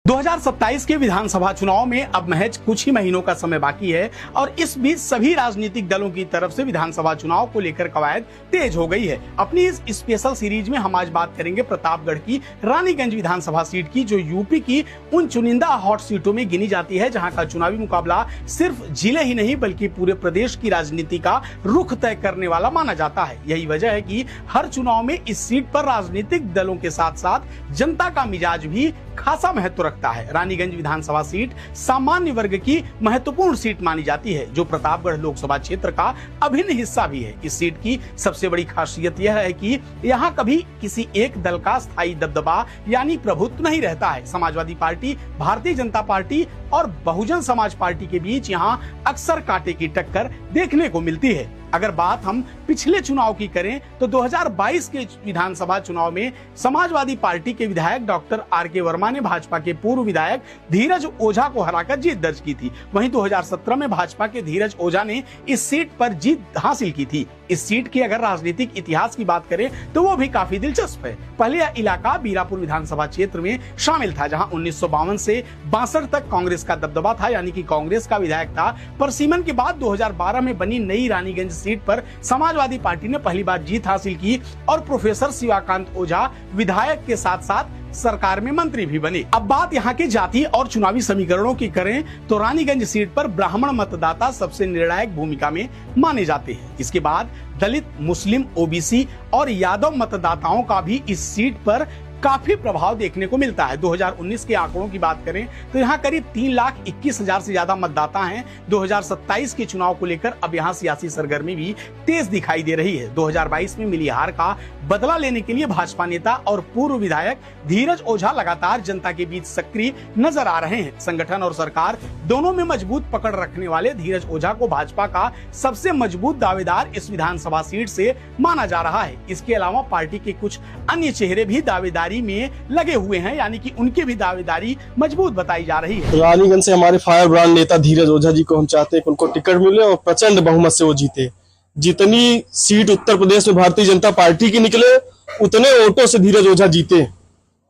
2027 के विधानसभा चुनाव में अब महज कुछ ही महीनों का समय बाकी है और इस बीच सभी राजनीतिक दलों की तरफ से विधानसभा चुनाव को लेकर कवायद तेज हो गई है। अपनी इस स्पेशल सीरीज में हम आज बात करेंगे प्रतापगढ़ की रानीगंज विधानसभा सीट की, जो यूपी की उन चुनिंदा हॉट सीटों में गिनी जाती है जहां का चुनावी मुकाबला सिर्फ जिले ही नहीं बल्कि पूरे प्रदेश की राजनीति का रुख तय करने वाला माना जाता है। यही वजह है कि हर चुनाव में इस सीट पर राजनीतिक दलों के साथ साथ जनता का मिजाज भी खासा महत्व रखता है। रानीगंज विधानसभा सीट सामान्य वर्ग की महत्वपूर्ण सीट मानी जाती है, जो प्रतापगढ़ लोकसभा क्षेत्र का अभिन्न हिस्सा भी है। इस सीट की सबसे बड़ी खासियत यह है कि यहाँ कभी किसी एक दल का स्थायी दबदबा यानी प्रभुत्व नहीं रहता है। समाजवादी पार्टी, भारतीय जनता पार्टी और बहुजन समाज पार्टी के बीच यहाँ अक्सर कांटे की टक्कर देखने को मिलती है। अगर बात हम पिछले चुनाव की करें तो 2022 के विधानसभा चुनाव में समाजवादी पार्टी के विधायक डॉक्टर आर.के. वर्मा ने भाजपा के पूर्व विधायक धीरज ओझा को हराकर जीत दर्ज की थी। वहीं 2017 में भाजपा के धीरज ओझा ने इस सीट पर जीत हासिल की थी। इस सीट के अगर राजनीतिक इतिहास की बात करें तो वो भी काफी दिलचस्प है। पहले यह इलाका बीरापुर विधानसभा क्षेत्र में शामिल था, जहां 1952 से 62 तक कांग्रेस का दबदबा था, यानी कि कांग्रेस का विधायक था। परसीमन के बाद 2012 में बनी नई रानीगंज सीट पर समाजवादी पार्टी ने पहली बार जीत हासिल की और प्रोफेसर शिवाकांत ओझा विधायक के साथ साथ सरकार में मंत्री भी बने। अब बात यहाँ के जाति और चुनावी समीकरणों की करें तो रानीगंज सीट पर ब्राह्मण मतदाता सबसे निर्णायक भूमिका में माने जाते हैं। इसके बाद दलित, मुस्लिम, ओबीसी और यादव मतदाताओं का भी इस सीट पर काफी प्रभाव देखने को मिलता है। 2019 के आंकड़ों की बात करें तो यहाँ करीब 3,21,000 से ज्यादा मतदाता हैं। 2027 के चुनाव को लेकर अब यहाँ सियासी सरगर्मी भी तेज दिखाई दे रही है। 2022 में मिली हार का बदला लेने के लिए भाजपा नेता और पूर्व विधायक धीरज ओझा लगातार जनता के बीच सक्रिय नजर आ रहे हैं। संगठन और सरकार दोनों में मजबूत पकड़ रखने वाले धीरज ओझा को भाजपा का सबसे मजबूत दावेदार इस विधानसभा सीट से माना जा रहा है। इसके अलावा पार्टी के कुछ अन्य चेहरे भी दावेदारी में लगे हुए हैं, यानी कि उनकी भी दावेदारी मजबूत बताई जा रही है। रानीगंज से हमारे फायर ब्रांड नेता धीरज ओझा जी को हम चाहते हैं कि उनको टिकट मिले और प्रचंड बहुमत से वो जीते। जितनी सीट उत्तर प्रदेश में भारतीय जनता पार्टी की निकले उतने वोटों से धीरज ओझा जीते।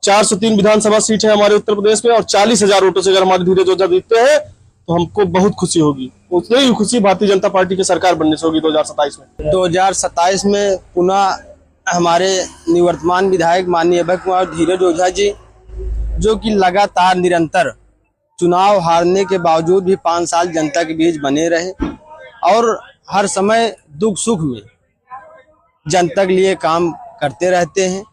403 विधानसभा सीट है हमारे उत्तर प्रदेश में और 40,000 वोटों से अगर हमारे धीरज ओझा जीतते हैं तो हमको बहुत खुशी होगी। उतनी ही खुशी भारतीय जनता पार्टी की सरकार बनने से होगी 2027 में। 2027 में पुनः हमारे निवर्तमान विधायक माननीय अभय कुमार धीरज ओझा जी, जो कि लगातार निरंतर चुनाव हारने के बावजूद भी 5 साल जनता के बीच बने रहे और हर समय दुख सुख में जनता के लिए काम करते रहते हैं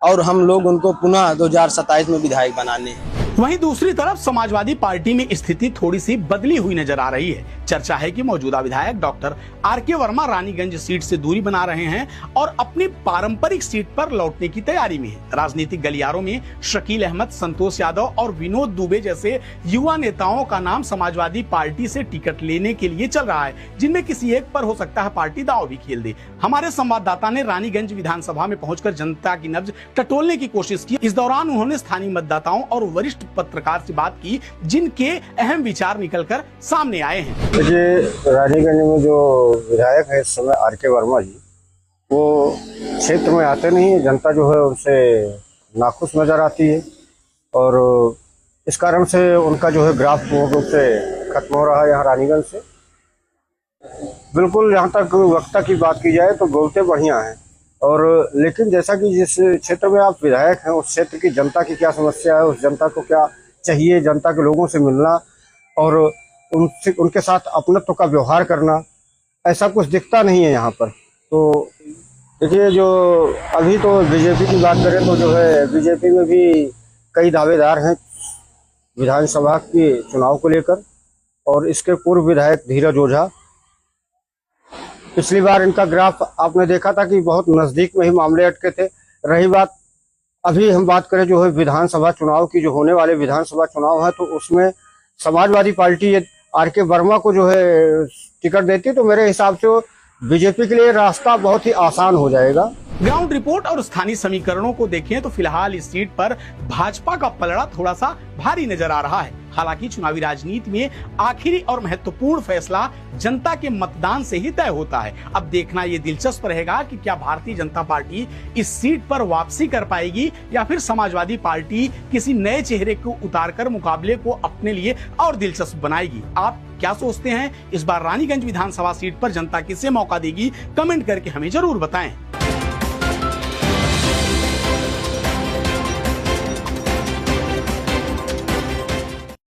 और हम लोग उनको पुनः 2027 में विधायक बनाने हैं। वहीं दूसरी तरफ समाजवादी पार्टी में स्थिति थोड़ी सी बदली हुई नजर आ रही है। चर्चा है कि मौजूदा विधायक doctor R K. Verma Raniganj seat से दूरी बना रहे हैं और अपनी पारंपरिक सीट पर लौटने की तैयारी में है। राजनीतिक गलियारों में शकील अहमद, संतोष यादव और विनोद दुबे जैसे युवा नेताओं का नाम समाजवादी पार्टी से टिकट लेने के लिए चल रहा है, जिनमें किसी एक पर हो सकता है पार्टी दांव भी खेल दे। हमारे संवाददाता ने रानीगंज विधानसभा में पहुंचकर जनता की नब्ज टटोलने की कोशिश की। इस दौरान उन्होंने स्थानीय मतदाताओं और वरिष्ठ पत्रकार से बात की, जिनके अहम विचार निकलकर सामने आए हैं। देखिए, रानीगंज में जो विधायक है इस समय आर.के. वर्मा जी, वो क्षेत्र में आते नहीं, जनता जो है उनसे नाखुश नजर आती है और इस कारण से उनका जो है ग्राफ पूर्ण रूप से खत्म हो रहा है यहाँ रानीगंज से। बिल्कुल, यहाँ तक वक्ता की बात की जाए तो बोलते बढ़िया हैं और लेकिन जैसा कि जिस क्षेत्र में आप विधायक हैं उस क्षेत्र की जनता की क्या समस्या है, उस जनता को क्या चाहिए, जनता के लोगों से मिलना और उनके साथ अपनत्व का व्यवहार करना, ऐसा कुछ दिखता नहीं है यहाँ पर। तो देखिए, जो अभी तो बीजेपी की बात करें तो जो है बीजेपी में भी कई दावेदार हैं विधानसभा के चुनाव को लेकर और इसके पूर्व विधायक धीरज ओझा, पिछली बार इनका ग्राफ आपने देखा था कि बहुत नजदीक में ही मामले अटके थे। रही बात अभी हम बात करें जो है विधानसभा चुनाव की, जो होने वाले विधानसभा चुनाव है, तो उसमें समाजवादी पार्टी आर.के. वर्मा को जो है टिकट देती तो मेरे हिसाब से बीजेपी के लिए रास्ता बहुत ही आसान हो जाएगा। ग्राउंड रिपोर्ट और स्थानीय समीकरणों को देखें तो फिलहाल इस सीट पर भाजपा का पलड़ा थोड़ा सा भारी नजर आ रहा है। हालांकि चुनावी राजनीति में आखिरी और महत्वपूर्ण फैसला जनता के मतदान से ही तय होता है। अब देखना ये दिलचस्प रहेगा कि क्या भारतीय जनता पार्टी इस सीट पर वापसी कर पाएगी या फिर समाजवादी पार्टी किसी नए चेहरे को उतारकर मुकाबले को अपने लिए और दिलचस्प बनाएगी। आप क्या सोचते हैं? इस बार रानीगंज विधानसभा सीट पर जनता किसे मौका देगी? कमेंट करके हमें जरूर बताएं।